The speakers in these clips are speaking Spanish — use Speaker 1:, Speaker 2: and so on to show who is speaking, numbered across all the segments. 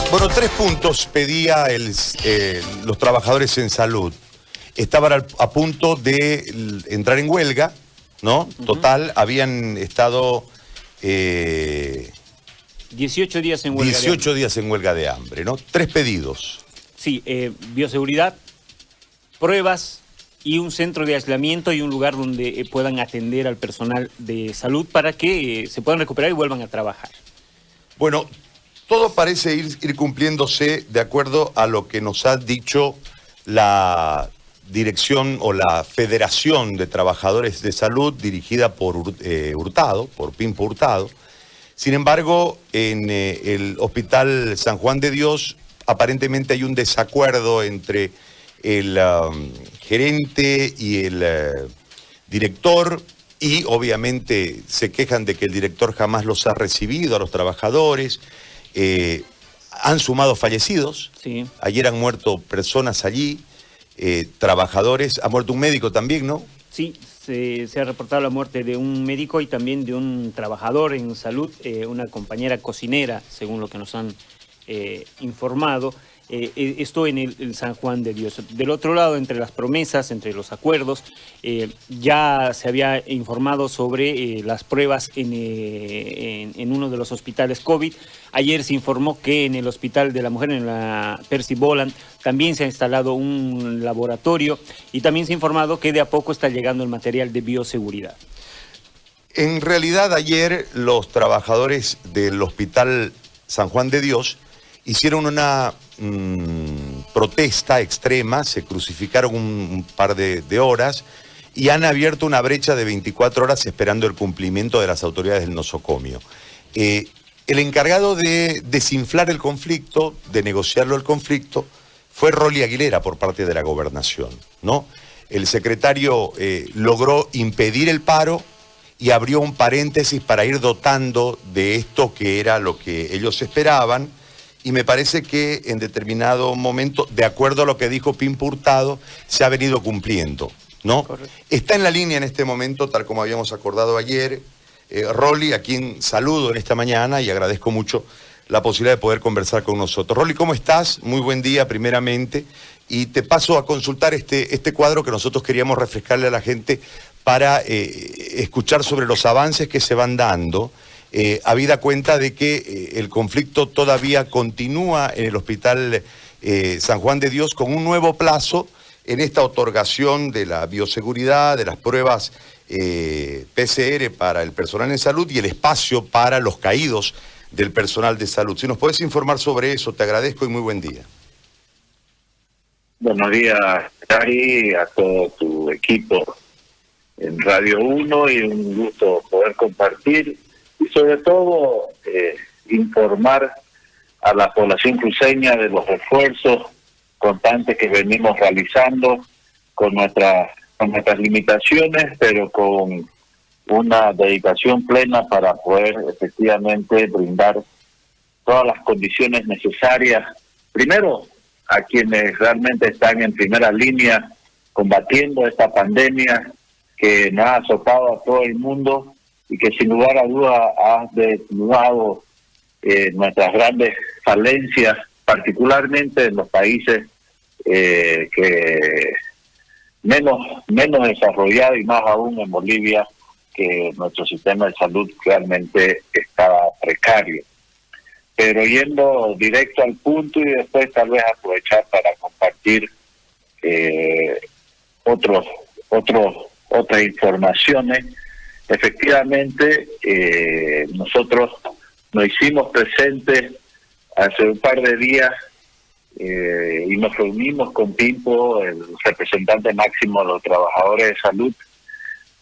Speaker 1: Bueno, 3 puntos pedía los trabajadores en salud. Estaban a punto de entrar en huelga, ¿no? Total, habían estado
Speaker 2: 18 días en huelga
Speaker 1: 18 días en huelga de hambre, ¿no? 3 pedidos.
Speaker 2: Sí, bioseguridad, pruebas y un centro de aislamiento y un lugar donde puedan atender al personal de salud para que se puedan recuperar y vuelvan a trabajar.
Speaker 1: Bueno, todo parece ir cumpliéndose de acuerdo a lo que nos ha dicho la dirección o la Federación de Trabajadores de Salud dirigida por Hurtado, por Pimpo Hurtado. Sin embargo, en el Hospital San Juan de Dios aparentemente hay un desacuerdo entre el gerente y el director, y obviamente se quejan de que el director jamás los ha recibido a los trabajadores. Han sumado fallecidos.
Speaker 2: Sí.
Speaker 1: Ayer han muerto personas allí, trabajadores. Ha muerto un médico también, ¿no?
Speaker 2: Sí, se ha reportado la muerte de un médico y también de un trabajador en salud, una compañera cocinera, según lo que nos han informado. Esto en el San Juan de Dios. Del otro lado, entre las promesas, entre los acuerdos, ya se había informado sobre las pruebas en uno de los hospitales COVID. Ayer se informó que en el Hospital de la Mujer, en la Percy Boland, también se ha instalado un laboratorio y también se ha informado que de a poco está llegando el material de bioseguridad.
Speaker 1: En realidad, ayer los trabajadores del Hospital San Juan de Dios hicieron una protesta extrema, se crucificaron un par de horas y han abierto una brecha de 24 horas esperando el cumplimiento de las autoridades del nosocomio. El encargado de desinflar el conflicto, de negociarlo el conflicto, fue Rolly Aguilera por parte de la gobernación, ¿no? El secretario logró impedir el paro y abrió un paréntesis para ir dotando de esto que era lo que ellos esperaban. Y me parece que en determinado momento, de acuerdo a lo que dijo Pimpo Hurtado, se ha venido cumpliendo, ¿no? Correcto. Está en la línea en este momento, tal como habíamos acordado ayer, Rolly, a quien saludo en esta mañana y agradezco mucho la posibilidad de poder conversar con nosotros. Rolly, ¿cómo estás? Muy buen día, primeramente. Y te paso a consultar este cuadro que nosotros queríamos refrescarle a la gente para escuchar sobre los avances que se van dando. Habida cuenta de que el conflicto todavía continúa en el Hospital San Juan de Dios con un nuevo plazo en esta otorgación de la bioseguridad, de las pruebas PCR para el personal en salud y el espacio para los caídos del personal de salud. Si nos puedes informar sobre eso, te agradezco y muy buen día.
Speaker 3: Buenos días, Gary, a todo tu equipo en Radio 1 y un gusto poder compartir y sobre todo informar a la población cruceña de los esfuerzos constantes que venimos realizando con nuestras limitaciones, pero con una dedicación plena para poder efectivamente brindar todas las condiciones necesarias, primero a quienes realmente están en primera línea combatiendo esta pandemia que nos ha azotado a todo el mundo y que sin lugar a duda ha desnudado nuestras grandes falencias, particularmente en los países que menos desarrollados y más aún en Bolivia, que nuestro sistema de salud realmente estaba precario. Pero yendo directo al punto y después tal vez aprovechar para compartir otras informaciones. Efectivamente, nosotros nos hicimos presentes hace un par de días y nos reunimos con Pimpo, el representante máximo de los trabajadores de salud,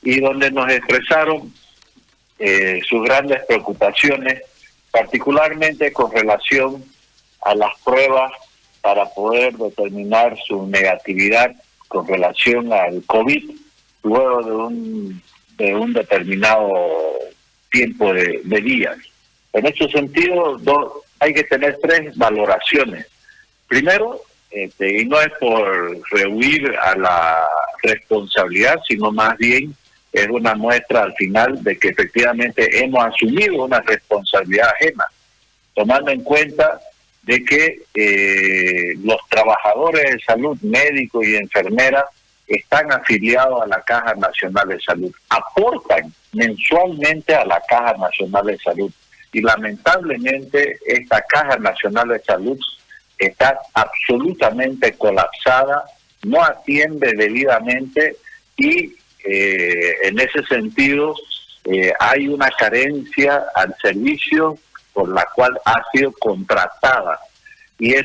Speaker 3: y donde nos expresaron sus grandes preocupaciones, particularmente con relación a las pruebas para poder determinar su negatividad con relación al COVID, luego de un determinado tiempo de días. En ese sentido, hay que tener 3 valoraciones. Primero, y no es por rehuir a la responsabilidad, sino más bien es una muestra al final de que efectivamente hemos asumido una responsabilidad ajena, tomando en cuenta de que los trabajadores de salud, médicos y enfermeras, están afiliados a la Caja Nacional de Salud, aportan mensualmente a la Caja Nacional de Salud. Y lamentablemente esta Caja Nacional de Salud está absolutamente colapsada, no atiende debidamente y en ese sentido hay una carencia al servicio por la cual ha sido contratada. Y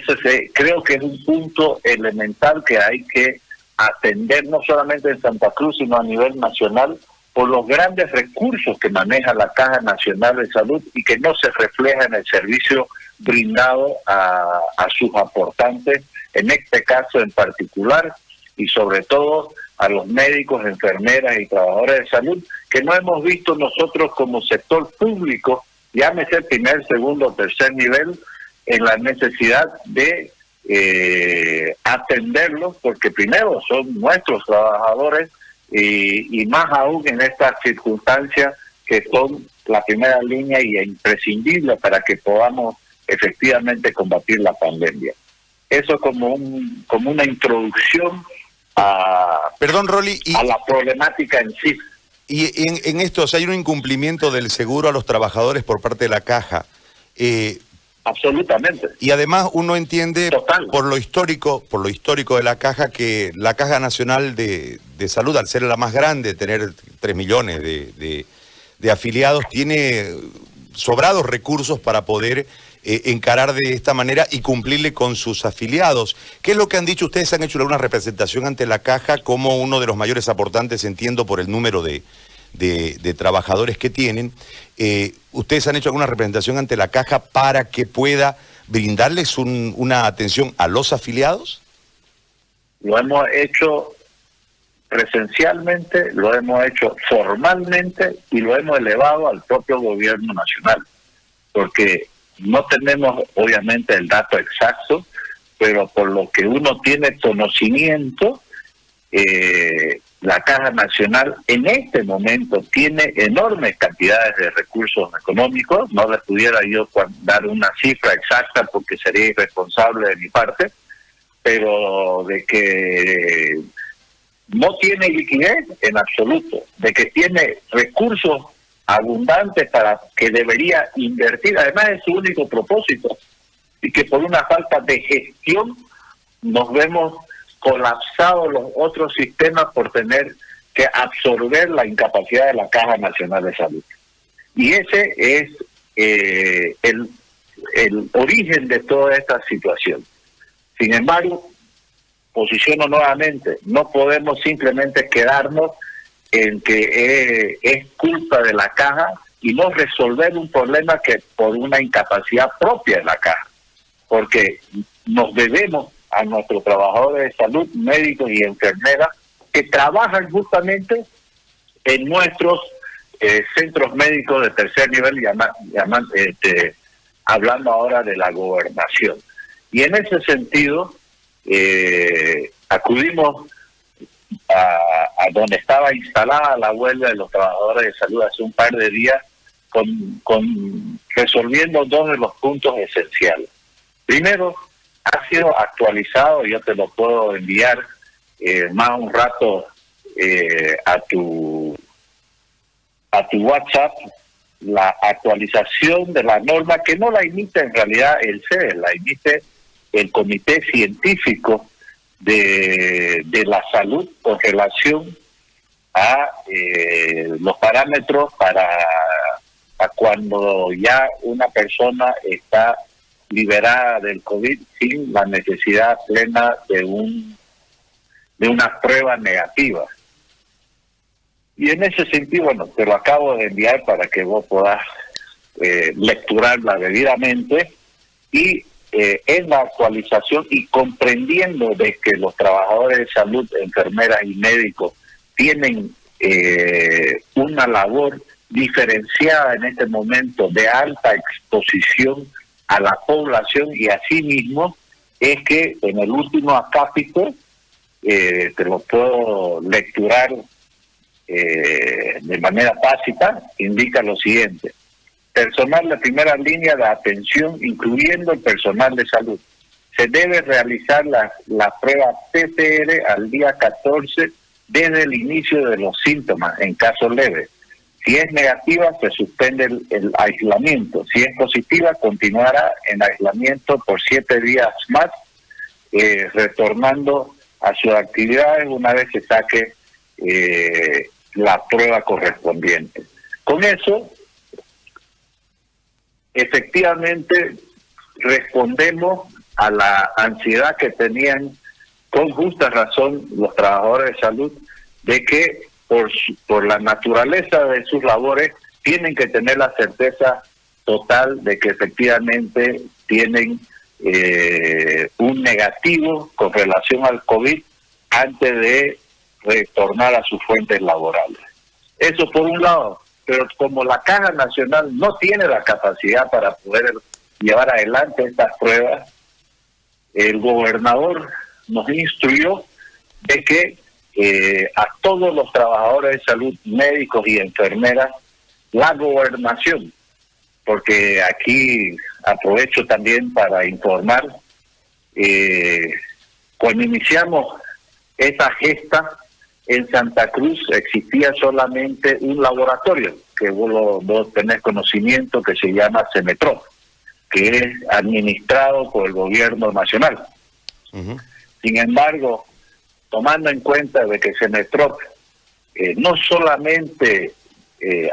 Speaker 3: creo que es un punto elemental que hay que atender no solamente en Santa Cruz, sino a nivel nacional, por los grandes recursos que maneja la Caja Nacional de Salud y que no se refleja en el servicio brindado a sus aportantes, en este caso en particular, y sobre todo a los médicos, enfermeras y trabajadores de salud, que no hemos visto nosotros como sector público, llámese primer, segundo, tercer nivel, en la necesidad de atenderlos, porque primero son nuestros trabajadores y más aún en estas circunstancias que son la primera línea y imprescindible para que podamos efectivamente combatir la pandemia. Eso como una introducción
Speaker 1: Perdón, Rolly,
Speaker 3: a la problemática en sí.
Speaker 1: Y en esto, o sea, hay un incumplimiento del seguro a los trabajadores por parte de la Caja.
Speaker 3: Absolutamente.
Speaker 1: Y además uno entiende por lo histórico de la Caja, que la Caja Nacional de Salud, al ser la más grande, tener 3 millones de afiliados, tiene sobrados recursos para poder encarar de esta manera y cumplirle con sus afiliados. ¿Qué es lo que han dicho? Ustedes han hecho alguna representación ante la Caja como uno de los mayores aportantes, entiendo, por el número de trabajadores que tienen. ¿Ustedes han hecho alguna representación ante la Caja para que pueda brindarles una atención a los afiliados?
Speaker 3: Lo hemos hecho presencialmente, lo hemos hecho formalmente y lo hemos elevado al propio gobierno nacional, porque no tenemos obviamente el dato exacto, pero por lo que uno tiene conocimiento, la Caja Nacional en este momento tiene enormes cantidades de recursos económicos. No les pudiera yo dar una cifra exacta porque sería irresponsable de mi parte, pero de que no tiene liquidez en absoluto, de que tiene recursos abundantes para que debería invertir, además es su único propósito, y que por una falta de gestión nos vemos colapsados los otros sistemas por tener que absorber la incapacidad de la Caja Nacional de Salud. Y ese es el origen de toda esta situación. Sin embargo, posiciono nuevamente, no podemos simplemente quedarnos en que es culpa de la Caja y no resolver un problema que por una incapacidad propia de la Caja, porque nos debemos a nuestros trabajadores de salud, médicos y enfermeras que trabajan justamente en nuestros centros médicos de tercer nivel, hablando ahora de la gobernación. Y en ese sentido, acudimos a donde estaba instalada la huelga de los trabajadores de salud hace un par de días, resolviendo dos de los puntos esenciales. Primero, ha sido actualizado, yo te lo puedo enviar más un rato a tu WhatsApp, la actualización de la norma, que no la emite en realidad el CEDES, la emite el Comité Científico de la Salud con relación a los parámetros para cuando ya una persona está liberada del COVID sin la necesidad plena de una prueba negativa. Y en ese sentido, bueno, te lo acabo de enviar para que vos puedas lecturarla debidamente, y en la actualización y comprendiendo de que los trabajadores de salud, enfermeras y médicos tienen una labor diferenciada en este momento de alta exposición a la población, y asimismo es que en el último acápite, te lo puedo lecturar de manera tácita, indica lo siguiente: personal de primera línea de atención, incluyendo el personal de salud. Se debe realizar la prueba PCR al día 14 desde el inicio de los síntomas, en casos leves. Si es negativa, se suspende el aislamiento. Si es positiva, continuará en aislamiento por 7 días más, retornando a sus actividades una vez se saque la prueba correspondiente. Con eso, efectivamente, respondemos a la ansiedad que tenían con justa razón los trabajadores de salud de que por la naturaleza de sus labores tienen que tener la certeza total de que efectivamente tienen un negativo con relación al COVID antes de retornar a sus fuentes laborales. Eso por un lado, pero como la Caja Nacional no tiene la capacidad para poder llevar adelante estas pruebas, el gobernador nos instruyó de que a todos los trabajadores de salud, médicos y enfermeras, la gobernación, porque aquí aprovecho también para informar, cuando iniciamos esa gesta, en Santa Cruz existía solamente un laboratorio, que vos tenés conocimiento, que se llama Semetrop, que es administrado por el gobierno nacional. Sin embargo, tomando en cuenta de que Semetrop no solamente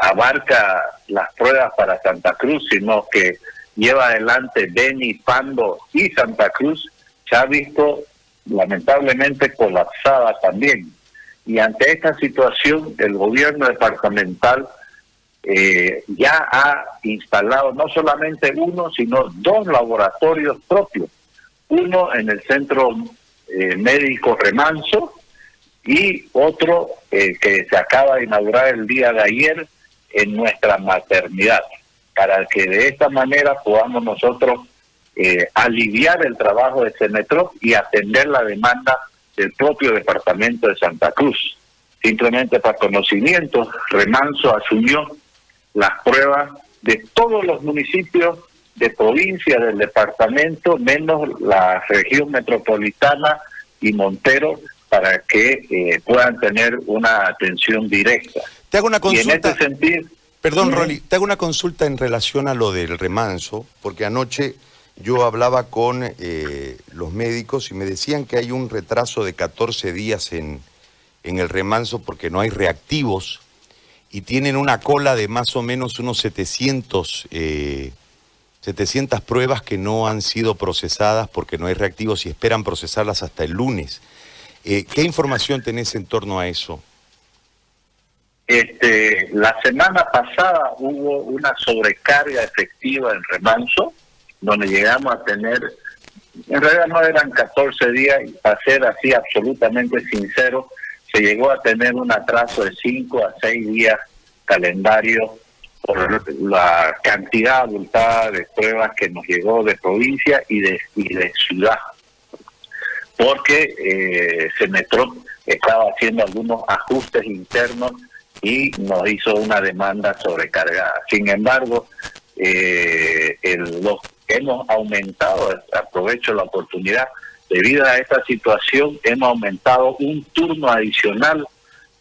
Speaker 3: abarca las pruebas para Santa Cruz, sino que lleva adelante Beni, Pando y Santa Cruz, se ha visto lamentablemente colapsada también. Y ante esta situación, el gobierno departamental ya ha instalado no solamente uno, sino 2 laboratorios propios. Uno en el Centro Médico Remanso y otro que se acaba de inaugurar el día de ayer en nuestra maternidad, para que de esta manera podamos nosotros aliviar el trabajo de Semetrop y atender la demanda del propio departamento de Santa Cruz. Simplemente para conocimiento, Remanso asumió las pruebas de todos los municipios de provincia del departamento, menos la región metropolitana y Montero, para que puedan tener una atención directa.
Speaker 1: Te hago una consulta.
Speaker 3: Y en este sentido...
Speaker 1: Perdón, Rolly, te hago una consulta en relación a lo del Remanso, porque anoche yo hablaba con los médicos y me decían que hay un retraso de 14 días en el Remanso porque no hay reactivos y tienen una cola de más o menos unos 700 pruebas que no han sido procesadas porque no hay reactivos y esperan procesarlas hasta el lunes. ¿Qué información tenés en torno a eso?
Speaker 3: La semana pasada hubo una sobrecarga efectiva en Remanso, donde llegamos a tener, en realidad no eran 14 días, y para ser así absolutamente sincero, se llegó a tener un atraso de 5 a 6 días calendario por la cantidad abultada de pruebas que nos llegó de provincia y de ciudad, porque Semetrop estaba haciendo algunos ajustes internos y nos hizo una demanda sobrecargada. Sin embargo, hemos aumentado, aprovecho la oportunidad, debido a esta situación, hemos aumentado un turno adicional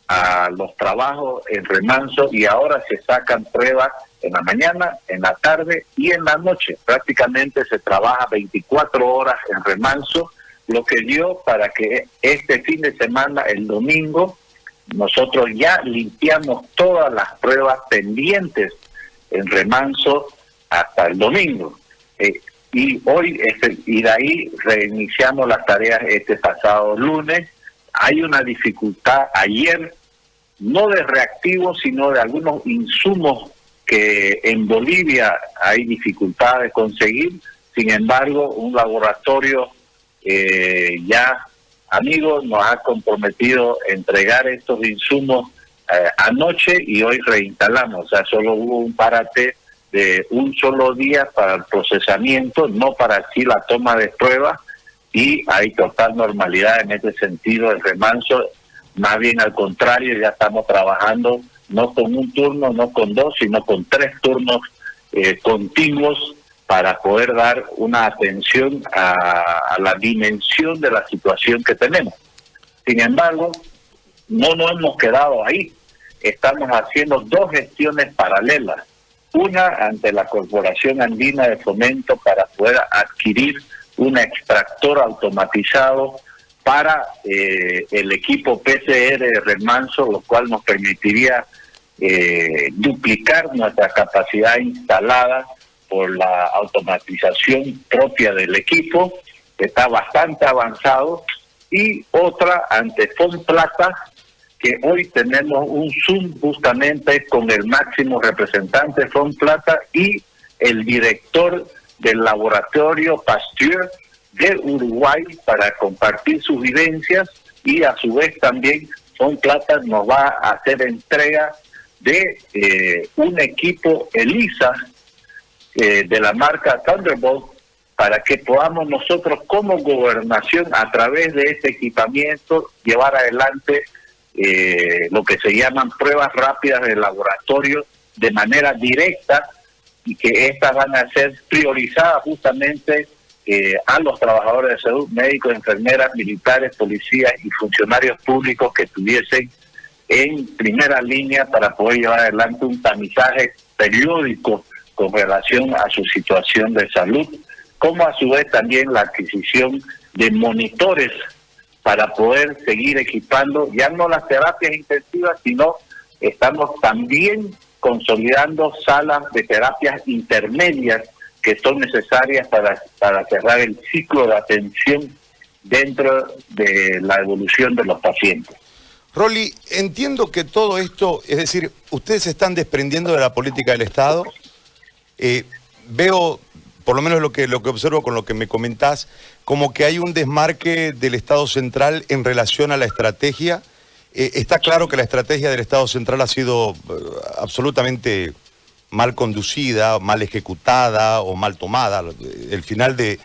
Speaker 3: a los trabajos en Remanso y ahora se sacan pruebas en la mañana, en la tarde y en la noche. Prácticamente se trabaja 24 horas en Remanso, lo que dio para que este fin de semana, el domingo, nosotros ya limpiamos todas las pruebas pendientes en Remanso hasta el domingo. Y hoy y de ahí reiniciamos las tareas este pasado lunes. Hay una dificultad ayer, no de reactivos, sino de algunos insumos que en Bolivia hay dificultad de conseguir. Sin embargo, un laboratorio ya amigo nos ha comprometido a entregar estos insumos anoche y hoy reinstalamos. O sea, solo hubo un parate de un solo día para el procesamiento, no para así la toma de pruebas, y hay total normalidad en ese sentido el Remanso. Más bien al contrario, ya estamos trabajando no con un turno, no con 2, sino con 3 turnos continuos para poder dar una atención a la dimensión de la situación que tenemos. Sin embargo, no nos hemos quedado ahí. Estamos haciendo dos gestiones paralelas. Una ante la Corporación Andina de Fomento para poder adquirir un extractor automatizado para el equipo PCR de remanso, lo cual nos permitiría duplicar nuestra capacidad instalada por la automatización propia del equipo, que está bastante avanzado. Y otra ante Fomplata, que hoy tenemos un Zoom justamente con el máximo representante de Fomplata y el director del laboratorio Pasteur de Uruguay para compartir sus vivencias, y a su vez también Fomplata nos va a hacer entrega de un equipo ELISA de la marca Thunderbolt, para que podamos nosotros como gobernación, a través de este equipamiento, llevar adelante lo que se llaman pruebas rápidas de laboratorio de manera directa, y que estas van a ser priorizadas justamente a los trabajadores de salud, médicos, enfermeras, militares, policías y funcionarios públicos que estuviesen en primera línea para poder llevar adelante un tamizaje periódico con relación a su situación de salud, como a su vez también la adquisición de monitores para poder seguir equipando ya no las terapias intensivas, sino estamos también consolidando salas de terapias intermedias que son necesarias para cerrar el ciclo de atención dentro de la evolución de los pacientes.
Speaker 1: Rolly, entiendo que todo esto, es decir, ustedes se están desprendiendo de la política del Estado. Veo, por lo menos lo que observo con lo que me comentás, como que hay un desmarque del Estado central en relación a la estrategia. Está claro que la estrategia del Estado central ha sido absolutamente mal conducida, mal ejecutada o mal tomada. El final de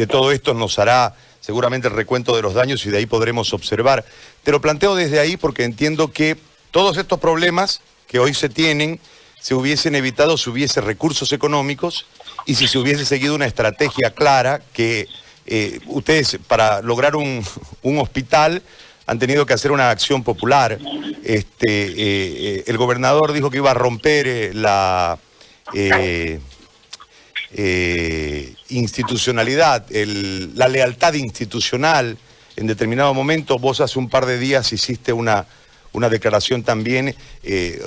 Speaker 1: todo esto nos hará seguramente el recuento de los daños y de ahí podremos observar. Te lo planteo desde ahí porque entiendo que todos estos problemas que hoy se tienen se hubiesen evitado si hubiese recursos económicos y si se hubiese seguido una estrategia clara que ustedes, para lograr un hospital, han tenido que hacer una acción popular. El gobernador dijo que iba a romper la institucionalidad, la lealtad institucional. En determinado momento, vos hace un par de días hiciste una declaración también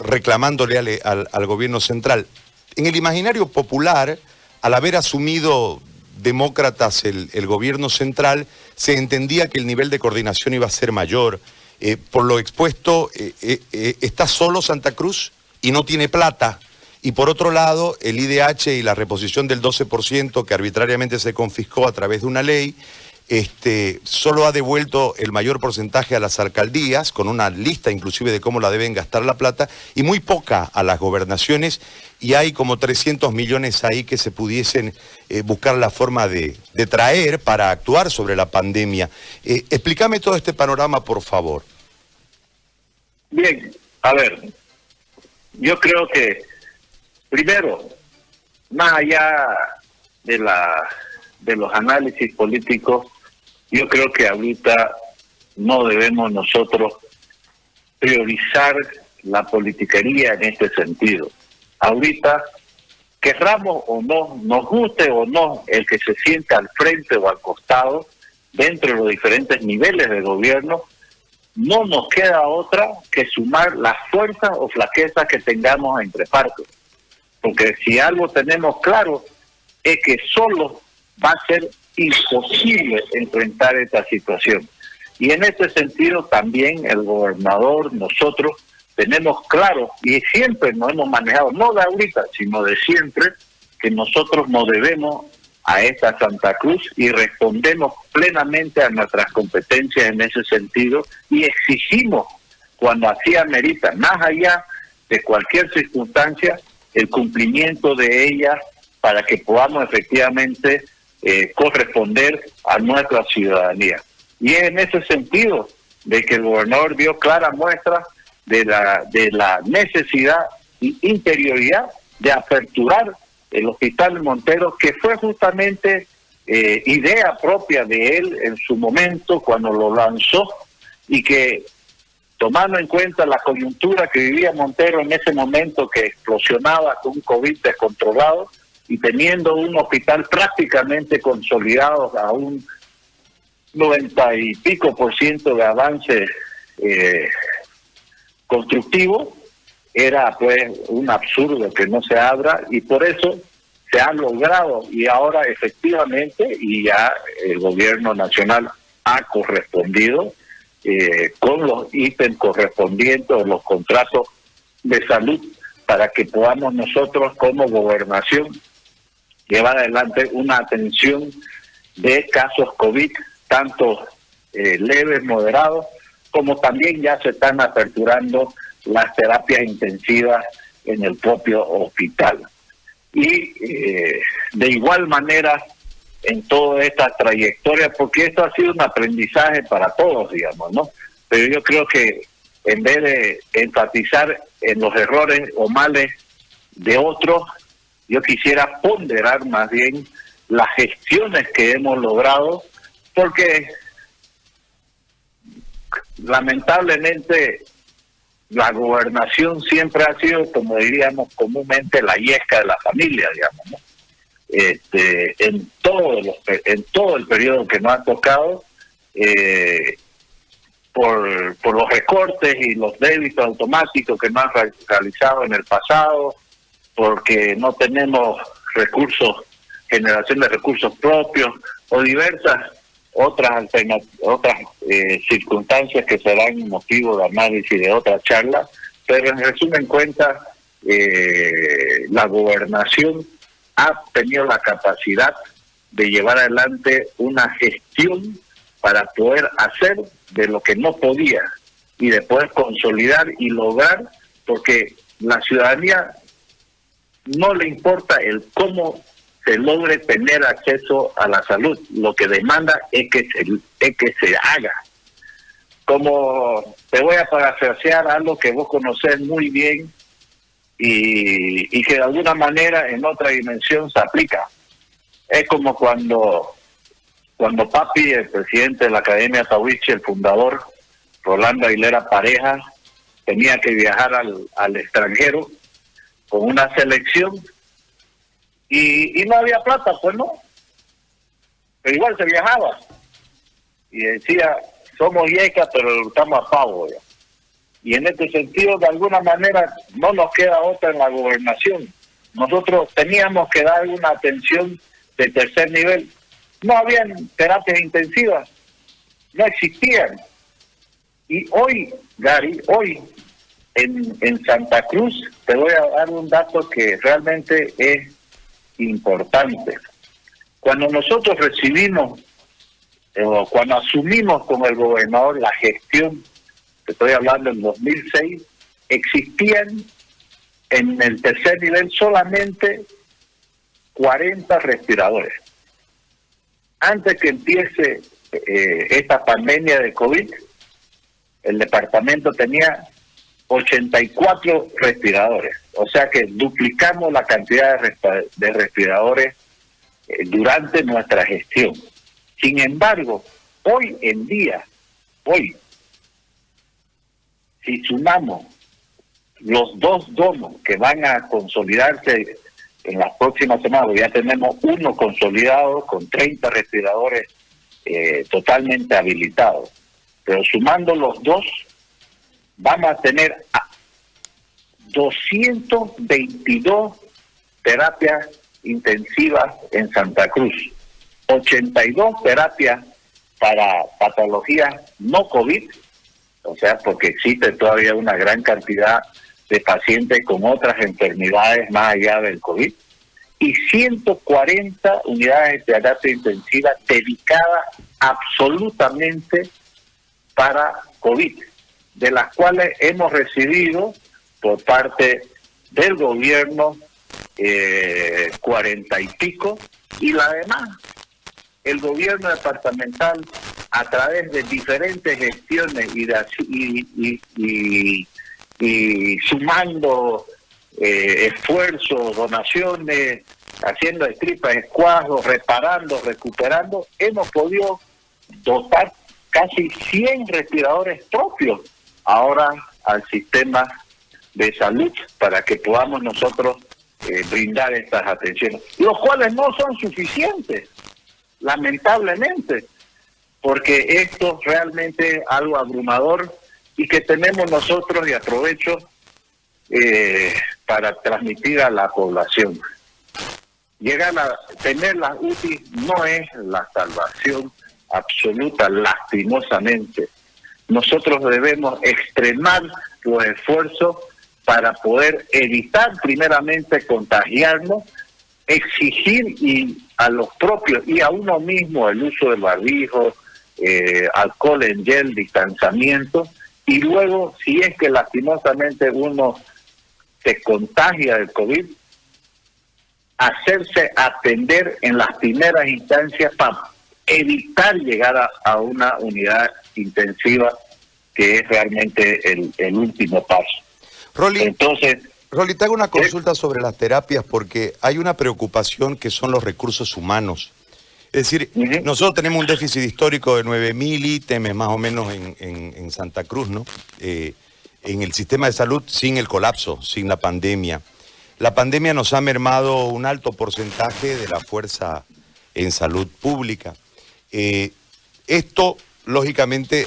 Speaker 1: reclamándole al gobierno central. En el imaginario popular, al haber asumido demócratas el gobierno central, se entendía que el nivel de coordinación iba a ser mayor. Por lo expuesto, está solo Santa Cruz y no tiene plata. Y por otro lado, el IDH y la reposición del 12% que arbitrariamente se confiscó a través de una ley, solo ha devuelto el mayor porcentaje a las alcaldías, con una lista inclusive de cómo la deben gastar la plata, y muy poca a las gobernaciones, y hay como 300 millones ahí que se pudiesen buscar la forma de traer para actuar sobre la pandemia. Explícame todo este panorama, por favor.
Speaker 3: Bien, a ver, yo creo que, primero, más allá de los análisis políticos, yo creo que ahorita no debemos nosotros priorizar la politiquería en este sentido. Ahorita, querramos o no, nos guste o no el que se sienta al frente o al costado, dentro de los diferentes niveles de gobierno, no nos queda otra que sumar las fuerzas o flaquezas que tengamos entre partes. Porque si algo tenemos claro, es que solo va a ser imposible enfrentar esta situación. Y en este sentido también el gobernador, nosotros tenemos claro, y siempre nos hemos manejado, no de ahorita, sino de siempre, que nosotros nos debemos a esta Santa Cruz y respondemos plenamente a nuestras competencias en ese sentido y exigimos, cuando así amerita, más allá de cualquier circunstancia, el cumplimiento de ellas para que podamos efectivamente corresponder a nuestra ciudadanía. Y es en ese sentido de que el gobernador dio clara muestra de la necesidad y interioridad de aperturar el Hospital Montero, que fue justamente idea propia de él en su momento cuando lo lanzó, y que, tomando en cuenta la coyuntura que vivía Montero en ese momento, que explosionaba con un COVID descontrolado, y teniendo un hospital prácticamente consolidado a un 90 y pico % de avance constructivo, era pues un absurdo que no se abra, y por eso se ha logrado, y ahora efectivamente, y ya el gobierno nacional ha correspondido con los ítems correspondientes o los contratos de salud, para que podamos nosotros como gobernación llevar adelante una atención de casos COVID, tanto leves, moderados, como también ya se están aperturando las terapias intensivas en el propio hospital. Y de igual manera en toda esta trayectoria, porque esto ha sido un aprendizaje para todos, digamos, ¿no? Pero yo creo que en vez de enfatizar en los errores o males de otros, yo quisiera ponderar más bien las gestiones que hemos logrado, porque lamentablemente la gobernación siempre ha sido, como diríamos comúnmente, la yesca de la familia, digamos, ¿no? En todo el periodo que nos ha tocado, por los recortes y los débitos automáticos que nos han realizado en el pasado, porque no tenemos generación de recursos propios, o diversas otras circunstancias que serán motivo de análisis de otra charla, pero en resumen cuenta, la gobernación ha tenido la capacidad de llevar adelante una gestión para poder hacer de lo que no podía, y de poder consolidar y lograr, porque la ciudadanía no le importa el cómo se logre tener acceso a la salud, lo que demanda es que se haga. Como te voy a parafrasear algo que vos conocés muy bien y que de alguna manera en otra dimensión se aplica. Es como cuando Papi, el presidente de la Academia Tahuichi, el fundador, Rolando Aguilera Pareja, tenía que viajar al extranjero con una selección, y no había plata, pues no, pero igual se viajaba y decía: somos yecas, pero estamos a pavo ya. Y en este sentido, de alguna manera, no nos queda otra en la gobernación. Nosotros teníamos que dar una atención de tercer nivel. No habían terapias intensivas, no existían. Y hoy, Gary, en Santa Cruz, te voy a dar un dato que realmente es importante. Cuando nosotros cuando asumimos con el gobernador la gestión, te estoy hablando en 2006, existían en el tercer nivel solamente 40 respiradores. Antes que empiece esta pandemia de COVID, el departamento tenía 84 respiradores. O sea que duplicamos la cantidad de respiradores durante nuestra gestión. Sin embargo, hoy en día, si sumamos los 2 domos que van a consolidarse en las próximas semanas, ya tenemos uno consolidado con 30 respiradores totalmente habilitados, pero sumando los 2, vamos a tener 222 terapias intensivas en Santa Cruz, 82 terapias para patologías no COVID, o sea, porque existe todavía una gran cantidad de pacientes con otras enfermedades más allá del COVID, y 140 unidades de terapia intensiva dedicadas absolutamente para COVID, de las cuales hemos recibido por parte del gobierno 40 y pico, y la demás, el gobierno departamental, a través de diferentes gestiones y sumando esfuerzos, donaciones, haciendo tripas, escuadros, reparando, recuperando, hemos podido dotar casi 100 respiradores propios ahora al sistema de salud para que podamos nosotros brindar estas atenciones, los cuales no son suficientes, lamentablemente, porque esto realmente es algo abrumador y que tenemos nosotros, y aprovecho para transmitir a la población. Llegar a tener las UTI no es la salvación absoluta, lastimosamente. Nosotros debemos extremar los esfuerzos para poder evitar primeramente contagiarnos, exigir a los propios y a uno mismo el uso del barbijo, alcohol en gel, distanciamiento, y luego, si es que lastimosamente uno se contagia del COVID, hacerse atender en las primeras instancias para evitar llegar a una unidad intensiva, que es realmente el último paso.
Speaker 1: Rolly,
Speaker 3: Entonces,
Speaker 1: Rolly, te hago una consulta sobre las terapias, porque hay una preocupación que son los recursos humanos. Es decir, nosotros tenemos un déficit histórico de 9.000 ítems más o menos en Santa Cruz, ¿no? En el sistema de salud, sin el colapso, sin la pandemia. La pandemia nos ha mermado un alto porcentaje de la fuerza en salud pública. Esto, lógicamente,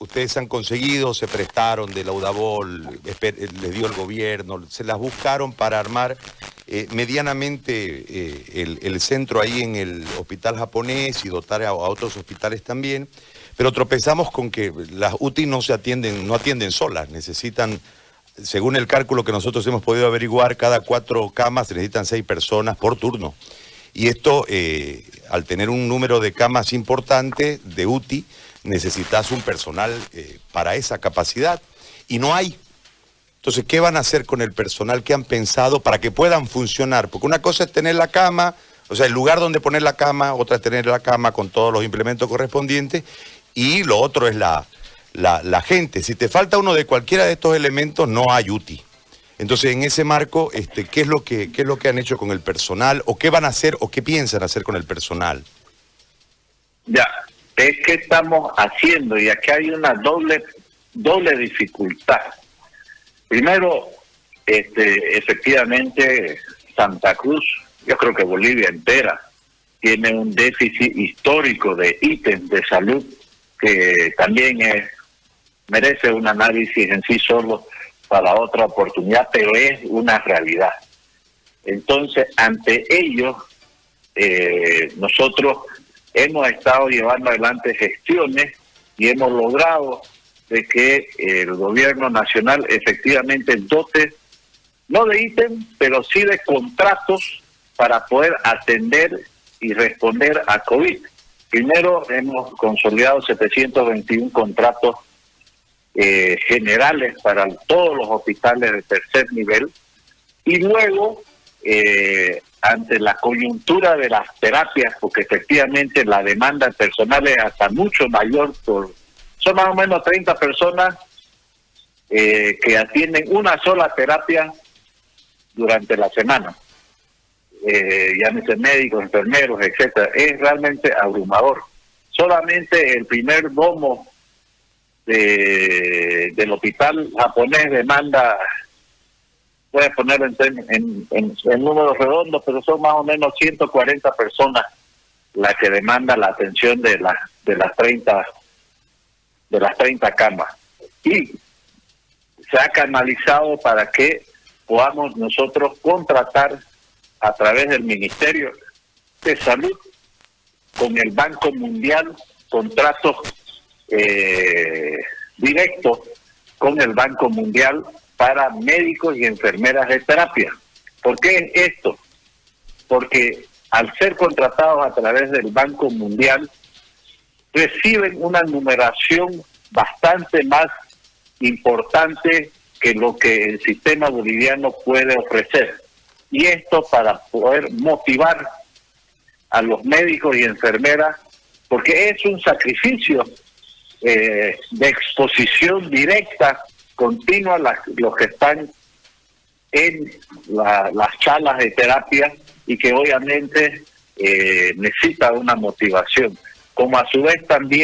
Speaker 1: ustedes han conseguido, se prestaron de la UDABOL, les dio el gobierno, se las buscaron para armar medianamente el centro ahí en el hospital japonés y dotar a otros hospitales también, pero tropezamos con que las UTI no atienden solas, necesitan, según el cálculo que nosotros hemos podido averiguar, cada 4 camas se necesitan 6 personas por turno. Y esto, al tener un número de camas importante de UTI, necesitas un personal para esa capacidad, y no hay. Entonces, ¿qué van a hacer con el personal que han pensado para que puedan funcionar? Porque una cosa es tener la cama, o sea, el lugar donde poner la cama, otra es tener la cama con todos los implementos correspondientes, y lo otro es la gente. Si te falta uno de cualquiera de estos elementos, no hay UTI. Entonces, en ese marco, ¿qué es lo que han hecho con el personal? ¿O qué van a hacer o qué piensan hacer con el personal?
Speaker 3: Ya, es que estamos haciendo, y aquí hay una doble dificultad. Primero, efectivamente, Santa Cruz, yo creo que Bolivia entera, tiene un déficit histórico de ítems de salud que también merece un análisis en sí solo para otra oportunidad, pero es una realidad. Entonces, ante ello, nosotros hemos estado llevando adelante gestiones y hemos logrado de que el gobierno nacional efectivamente dote, no de ítem, pero sí de contratos para poder atender y responder a COVID. Primero hemos consolidado 721 contratos generales para todos los hospitales de tercer nivel, y luego ante la coyuntura de las terapias, porque efectivamente la demanda personal es hasta mucho mayor, son más o menos 30 personas que atienden una sola terapia durante la semana, llámese médicos, enfermeros, etcétera. Es realmente abrumador. Solamente el primer domo del hospital japonés demanda, voy a poner en números redondos, pero son más o menos 140 personas las que demandan la atención de las 30 camas. Y se ha canalizado para que podamos nosotros contratar a través del Ministerio de Salud con el Banco Mundial contratos directos con el Banco Mundial para médicos y enfermeras de terapia. ¿Por qué esto? Porque al ser contratados a través del Banco Mundial, reciben una numeración bastante más importante que lo que el sistema boliviano puede ofrecer. Y esto para poder motivar a los médicos y enfermeras, porque es un sacrificio de exposición directa, continua, los que están en las salas de terapia, y que obviamente necesita una motivación, como a su vez también